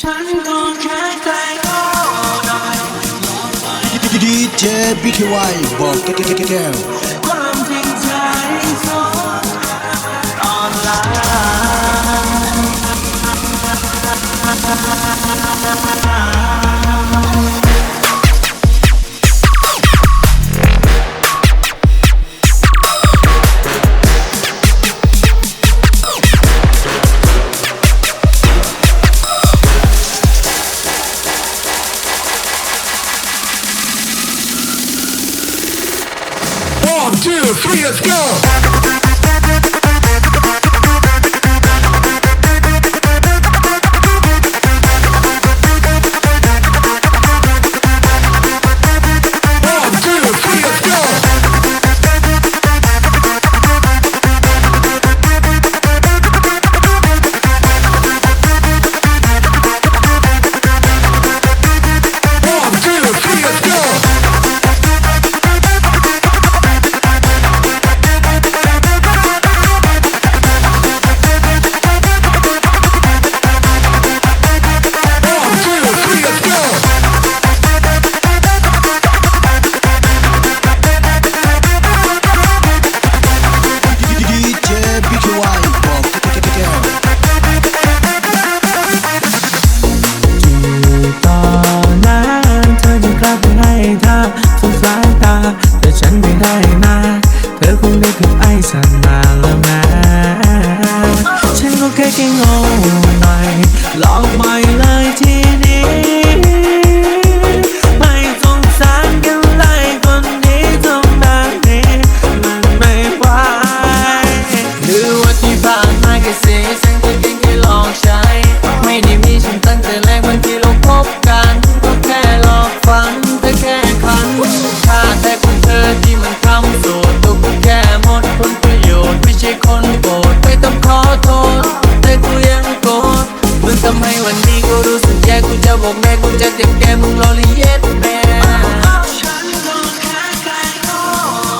ฉันก็แค่ใจโง่หน่อยดีเจ BKY บอกแก้วความจริงใจสดออนไลน์ 1, 2, 3, let's go!แต่ฉันไม่ได้นะเธอคงได้กับไอ้สันนานแล้วนะฉันก็แค่งงหน่อยลองไปเลยทีนี้ไม่สงสารกันเลยคนนี้ทำแบบนี้มันไม่ไหวหรือว่าที่ผ่านมาแค่เสียฉันก็เก่งแค่ลองใช้ไม่ได้มีฉันตั้งแต่แรกวันที่เราพบกันก็แค่หลอกฝันแต่แค่คันค่าแต่ของเธอที่มันทำโสดตัวกูแค่หมดผลประโยชน์ไม่ใช่คนโปรดไม่ต้องขอโทษแต่กูยังโกรธมึงทำให้วันนี้กูรู้สึกแย่กูจะบอกแม่กูจะเจ็บแกมึงรอลิเย็ดแม่ฉันก็แค่ใจโง่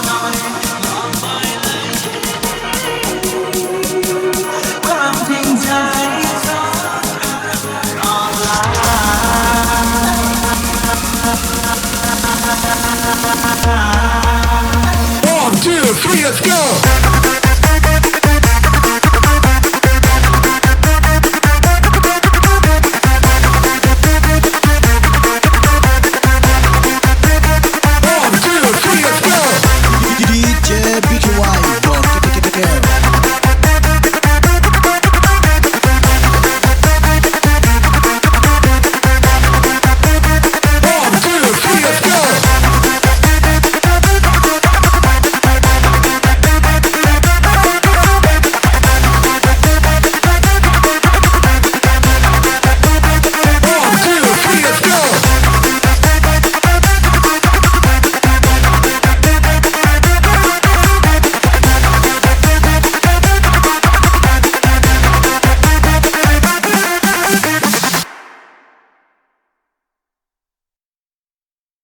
หน่อยลองไปเลยความจริงใจสดออนไลน์ 1, 2, 3, let's go!